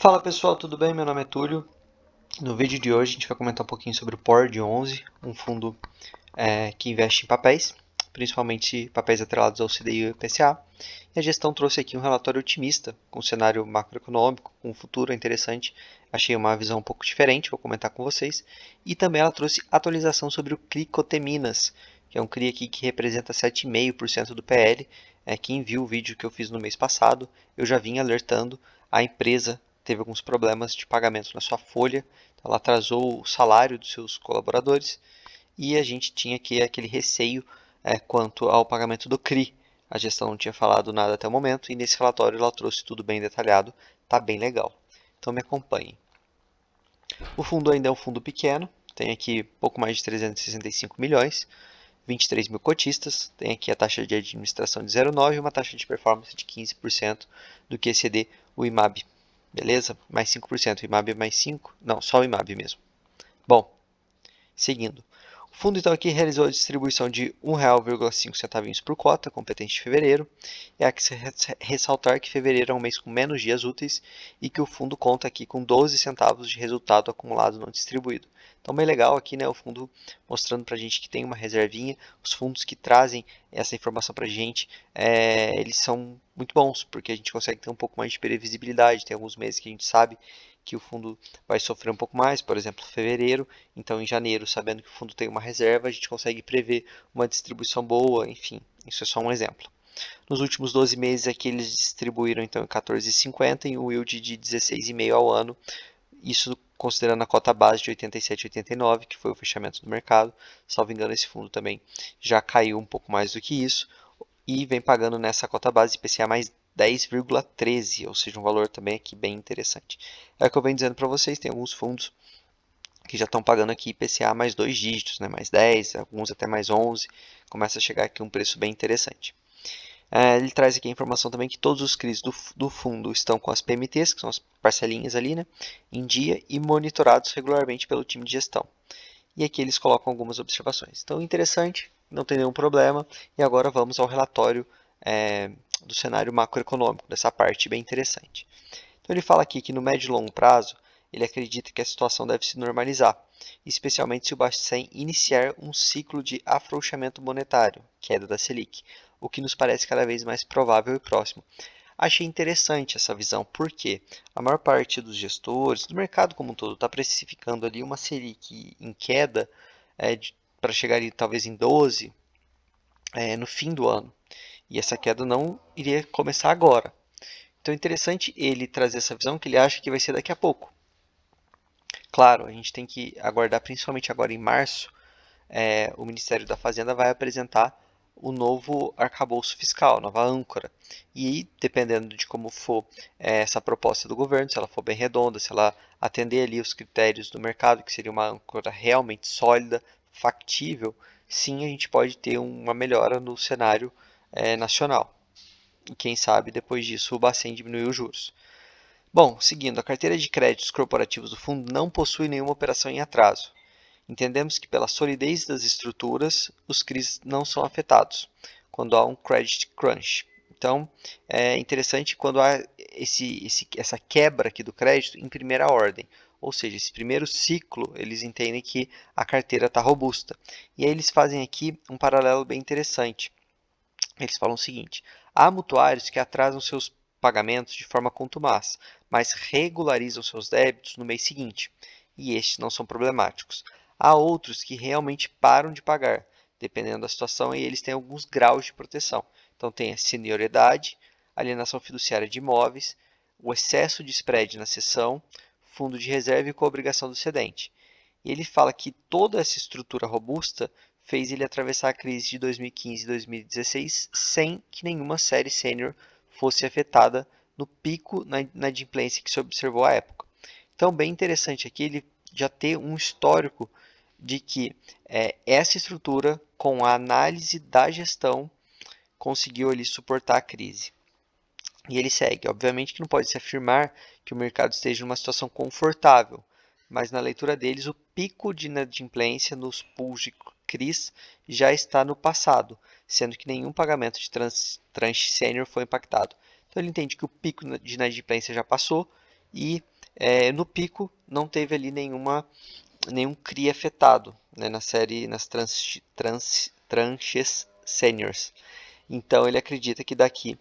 Fala pessoal, tudo bem? Meu nome é Túlio. No vídeo de hoje a gente vai comentar um pouquinho sobre o POR11, um fundo que investe em papéis, principalmente papéis atrelados ao CDI e ao IPCA. E a gestão trouxe aqui um relatório otimista, com um cenário macroeconômico, com um futuro interessante. Achei uma visão um pouco diferente, vou comentar com vocês. E também ela trouxe atualização sobre o CRI Coteminas, que é um CRI aqui que representa 7,5% do PL. Quem viu o vídeo que eu fiz no mês passado, eu já vim alertando a empresa teve alguns problemas de pagamento na sua folha, então ela atrasou o salário dos seus colaboradores e a gente tinha aqui aquele receio quanto ao pagamento do CRI. A gestão não tinha falado nada até o momento e nesse relatório ela trouxe tudo bem detalhado, tá bem legal. Então me acompanhem. O fundo ainda é um fundo pequeno, tem aqui pouco mais de 365 milhões, 23 mil cotistas, tem aqui a taxa de administração de 0,9 e uma taxa de performance de 15% do que exceder o IMAB. Beleza? Mais 5%. O IMAB é mais 5%? Não, só o IMAB mesmo. Bom, seguindo. O fundo então aqui realizou a distribuição de R$1,05 por cota, competente de fevereiro. É a que se ressaltar que fevereiro é um mês com menos dias úteis e que o fundo conta aqui com 12 centavos de resultado acumulado não distribuído. Então bem legal aqui, né, o fundo mostrando para a gente que tem uma reservinha. Os fundos que trazem essa informação para a gente, eles são muito bons, porque a gente consegue ter um pouco mais de previsibilidade. Tem alguns meses que a gente sabe que o fundo vai sofrer um pouco mais, por exemplo, fevereiro. Então, em janeiro, sabendo que o fundo tem uma reserva, a gente consegue prever uma distribuição boa, enfim, isso é só um exemplo. Nos últimos 12 meses aqui eles distribuíram então em 14,50 e um yield de 16,5 ao ano, isso considerando a cota base de 87,89, que foi o fechamento do mercado. Salvo engano, esse fundo também já caiu um pouco mais do que isso e vem pagando nessa cota base IPCA mais 10,13, ou seja, um valor também aqui bem interessante. É o que eu venho dizendo para vocês, tem alguns fundos que já estão pagando aqui IPCA mais 2 dígitos, né, mais 10, alguns até mais 11, começa a chegar aqui um preço bem interessante. Ele traz aqui a informação também que todos os CRIs do fundo estão com as PMTs, que são as parcelinhas ali, né, em dia e monitorados regularmente pelo time de gestão. E aqui eles colocam algumas observações. Então, interessante, não tem nenhum problema. E agora vamos ao relatório do cenário macroeconômico, dessa parte bem interessante. Então, ele fala aqui que no médio e longo prazo, ele acredita que a situação deve se normalizar, especialmente se o Bacen iniciar um ciclo de afrouxamento monetário, queda da Selic, o que nos parece cada vez mais provável e próximo. Achei interessante essa visão, porque a maior parte dos gestores, do mercado como um todo, está precificando ali uma Selic em queda para chegar ali, talvez em 12 no fim do ano. E essa queda não iria começar agora. Então é interessante ele trazer essa visão que ele acha que vai ser daqui a pouco. Claro, a gente tem que aguardar, principalmente agora em março, o Ministério da Fazenda vai apresentar o novo arcabouço fiscal, nova âncora. E dependendo de como for essa proposta do governo, se ela for bem redonda, se ela atender ali os critérios do mercado, que seria uma âncora realmente sólida, factível, sim, a gente pode ter uma melhora no cenário nacional. E quem sabe depois disso o Bacen diminuir os juros. Bom, seguindo, a carteira de créditos corporativos do fundo não possui nenhuma operação em atraso. Entendemos que pela solidez das estruturas, os CRIs não são afetados quando há um credit crunch. Então, é interessante quando há essa quebra aqui do crédito em primeira ordem. Ou seja, esse primeiro ciclo, eles entendem que a carteira está robusta. E aí eles fazem aqui um paralelo bem interessante. Eles falam o seguinte: há mutuários que atrasam seus pagamentos de forma contumaz, mas regularizam seus débitos no mês seguinte, e estes não são problemáticos. Há outros que realmente param de pagar, dependendo da situação, e eles têm alguns graus de proteção. Então tem a senioridade, alienação fiduciária de imóveis, o excesso de spread na cessão, fundo de reserva e coobrigação do cedente. E ele fala que toda essa estrutura robusta fez ele atravessar a crise de 2015 e 2016 sem que nenhuma série sênior fosse afetada no pico na inadimplência que se observou à época. Então, bem interessante aqui ele já ter um histórico de que essa estrutura, com a análise da gestão, conseguiu ali suportar a crise. E ele segue, obviamente que não pode se afirmar que o mercado esteja numa situação confortável, mas na leitura deles o pico de inadimplência nos pools de CRIs já está no passado, sendo que nenhum pagamento de tranche sênior foi impactado. Então ele entende que o pico de inadimplência já passou e No pico não teve ali nenhum CRI afetado, né, nas tranches seniors. Então ele acredita que daqui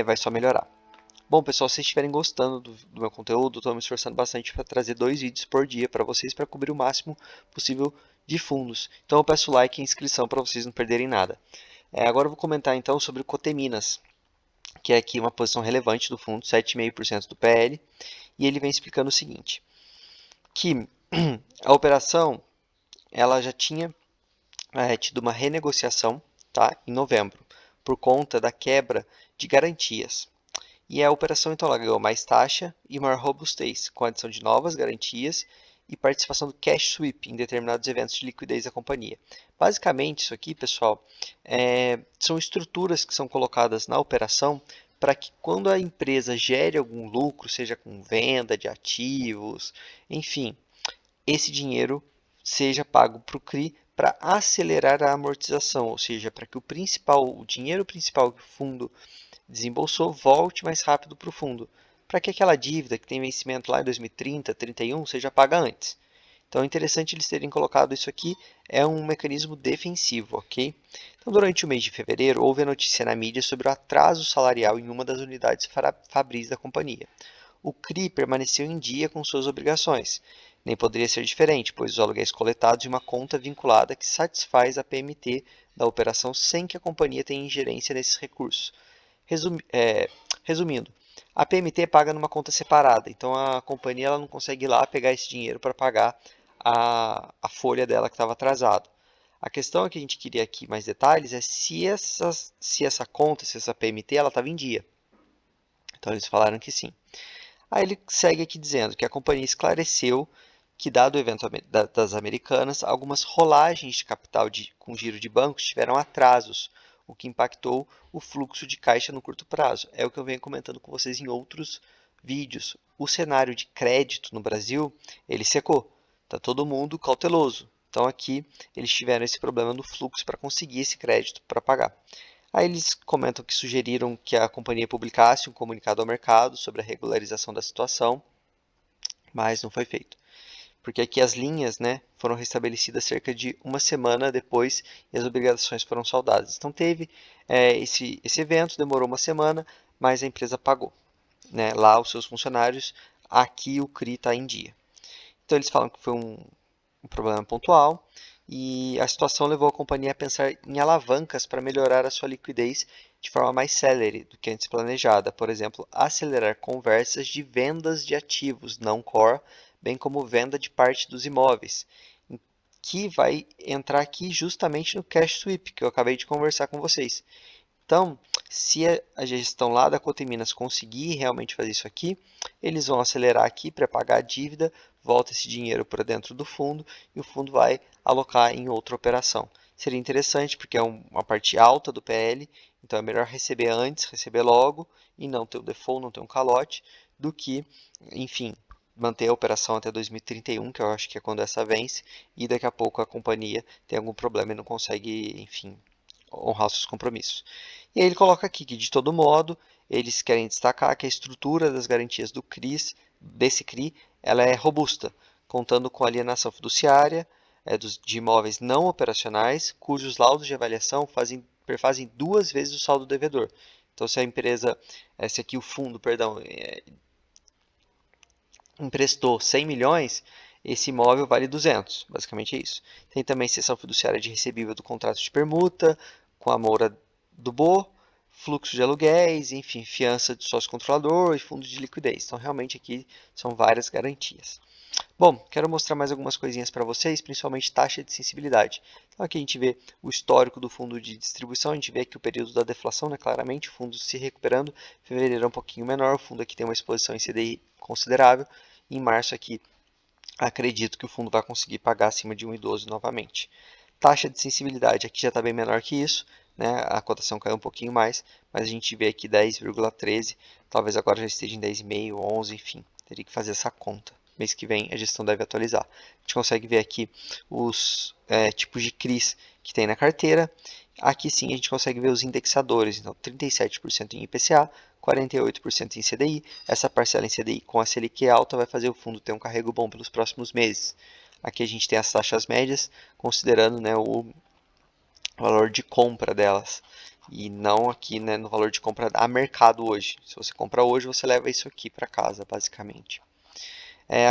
vai só melhorar. Bom, pessoal, se vocês estiverem gostando do meu conteúdo, estou me esforçando bastante para trazer 2 vídeos por dia para vocês, para cobrir o máximo possível de fundos. Então eu peço like e inscrição para vocês não perderem nada. Agora eu vou comentar então sobre o Coteminas, que é aqui uma posição relevante do fundo, 7,5% do PL, e ele vem explicando o seguinte, que a operação ela já tinha tido uma renegociação, tá, em novembro, por conta da quebra de garantias. E a operação então ela ganhou mais taxa e maior robustez, com a adição de novas garantias e participação do cash sweep em determinados eventos de liquidez da companhia. Basicamente, isso aqui, pessoal, são estruturas que são colocadas na operação para que quando a empresa gere algum lucro, seja com venda de ativos, enfim, esse dinheiro seja pago para o CRI para acelerar a amortização, ou seja, para que o dinheiro principal que o fundo desembolsou volte mais rápido para o fundo, para que aquela dívida que tem vencimento lá em 2030, 31, seja paga antes. Então é interessante eles terem colocado isso aqui, é um mecanismo defensivo, ok? Então durante o mês de fevereiro houve a notícia na mídia sobre o atraso salarial em uma das unidades fabris da companhia. O CRI permaneceu em dia com suas obrigações. Nem poderia ser diferente, pois os aluguéis coletados de uma conta vinculada que satisfaz a PMT da operação sem que a companhia tenha ingerência nesses recursos. Resumindo, a PMT é paga numa conta separada, então a companhia ela não consegue ir lá pegar esse dinheiro para pagar a folha dela que estava atrasada. A questão que a gente queria aqui mais detalhes é se essa conta, se essa PMT, ela estava em dia. Então eles falaram que sim. Aí ele segue aqui dizendo que a companhia esclareceu que, dado o evento das Americanas, algumas rolagens de capital com giro de bancos tiveram atrasos, o que impactou o fluxo de caixa no curto prazo. É o que eu venho comentando com vocês em outros vídeos. O cenário de crédito no Brasil, ele secou. Está todo mundo cauteloso. Então aqui eles tiveram esse problema no fluxo para conseguir esse crédito para pagar. Aí eles comentam que sugeriram que a companhia publicasse um comunicado ao mercado sobre a regularização da situação, mas não foi feito. Porque aqui as linhas, né, foram restabelecidas cerca de uma semana depois e as obrigações foram saldadas. Então teve esse evento, demorou uma semana, mas a empresa pagou, né, lá os seus funcionários. Aqui o CRI está em dia. Então eles falam que foi um problema pontual e a situação levou a companhia a pensar em alavancas para melhorar a sua liquidez de forma mais célere do que antes planejada. Por exemplo, acelerar conversas de vendas de ativos não core, bem como venda de parte dos imóveis, que vai entrar aqui justamente no cash sweep que eu acabei de conversar com vocês. Então, se a gestão lá da Coteminas conseguir realmente fazer isso aqui, eles vão acelerar aqui para pagar a dívida, volta esse dinheiro para dentro do fundo e o fundo vai alocar em outra operação. Seria interessante porque é uma parte alta do PL, então é melhor receber antes, receber logo e não ter o default, não ter um calote, do que, enfim, manter a operação até 2031, que eu acho que é quando essa vence, e daqui a pouco a companhia tem algum problema e não consegue, enfim, honrar seus compromissos. E aí ele coloca aqui que, de todo modo, eles querem destacar que a estrutura das garantias desse CRI, ela é robusta, contando com alienação fiduciária de imóveis não operacionais, cujos laudos de avaliação perfazem 2 vezes o saldo devedor. Então, se a empresa, se aqui o fundo, perdão, emprestou 100 milhões, esse imóvel vale 200, basicamente é isso. Tem também cessão fiduciária de recebível do contrato de permuta, com a mora do BO, fluxo de aluguéis, enfim, fiança do sócio controlador e fundo de liquidez. Então, realmente aqui são várias garantias. Bom, quero mostrar mais algumas coisinhas para vocês, principalmente taxa de sensibilidade. Então aqui a gente vê o histórico do fundo de distribuição, a gente vê aqui o período da deflação, né, claramente, o fundo se recuperando, fevereiro é um pouquinho menor, o fundo aqui tem uma exposição em CDI considerável, em março aqui acredito que o fundo vai conseguir pagar acima de 1,12 novamente. Taxa de sensibilidade aqui já está bem menor que isso, né? A cotação caiu um pouquinho mais, mas a gente vê aqui 10,13, talvez agora já esteja em 10,5, 11, enfim, teria que fazer essa conta. Mês que vem a gestão deve atualizar. A gente consegue ver aqui os tipos de CRIs que tem na carteira Aqui sim a gente consegue ver os indexadores, então 37% em IPCA, 48% em CDI. Essa parcela em CDI com a Selic alta vai fazer o fundo ter um carrego bom pelos próximos meses. Aqui a gente tem as taxas médias, considerando, né, o valor de compra delas. E não aqui, né, no valor de compra a mercado hoje. Se você compra hoje, você leva isso aqui para casa, basicamente.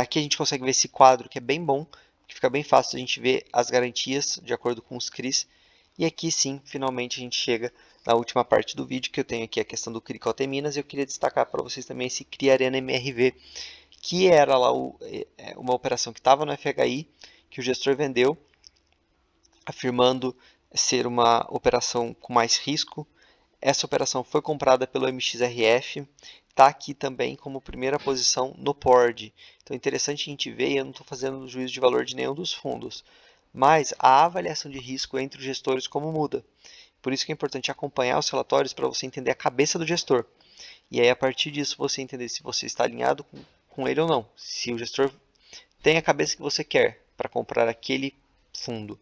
Aqui a gente consegue ver esse quadro que é bem bom, que fica bem fácil a gente ver as garantias de acordo com os CRIs. E aqui sim, finalmente a gente chega na última parte do vídeo, que eu tenho aqui a questão do CRI Coteminas, e eu queria destacar para vocês também esse CRI Arena MRV, que era lá uma operação que estava no FHI, que o gestor vendeu, afirmando ser uma operação com mais risco. Essa operação foi comprada pelo MXRF, está aqui também como primeira posição no PORD. Então é interessante a gente ver, e eu não estou fazendo juízo de valor de nenhum dos fundos, mas a avaliação de risco entre os gestores como muda. Por isso que é importante acompanhar os relatórios para você entender a cabeça do gestor. E aí a partir disso você entender se você está alinhado com ele ou não. Se o gestor tem a cabeça que você quer para comprar aquele fundo.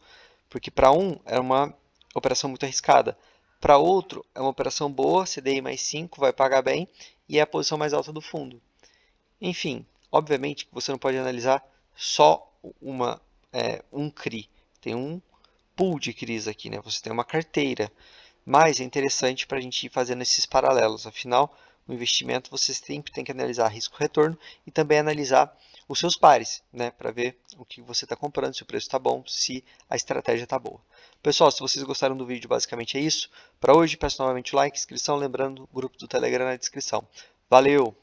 Porque para um é uma operação muito arriscada. Para outro é uma operação boa, CDI mais 5, vai pagar bem e é a posição mais alta do fundo. Enfim, obviamente que você não pode analisar só um CRI. Tem um pool de CRIs aqui, né? Você tem uma carteira. Mas é interessante para a gente ir fazendo esses paralelos. Afinal, o investimento você sempre tem que analisar risco-retorno e também analisar os seus pares, né? Para ver o que você está comprando, se o preço está bom, se a estratégia está boa. Pessoal, se vocês gostaram do vídeo, basicamente é isso. Para hoje, peço novamente o like, inscrição, lembrando o grupo do Telegram na descrição. Valeu!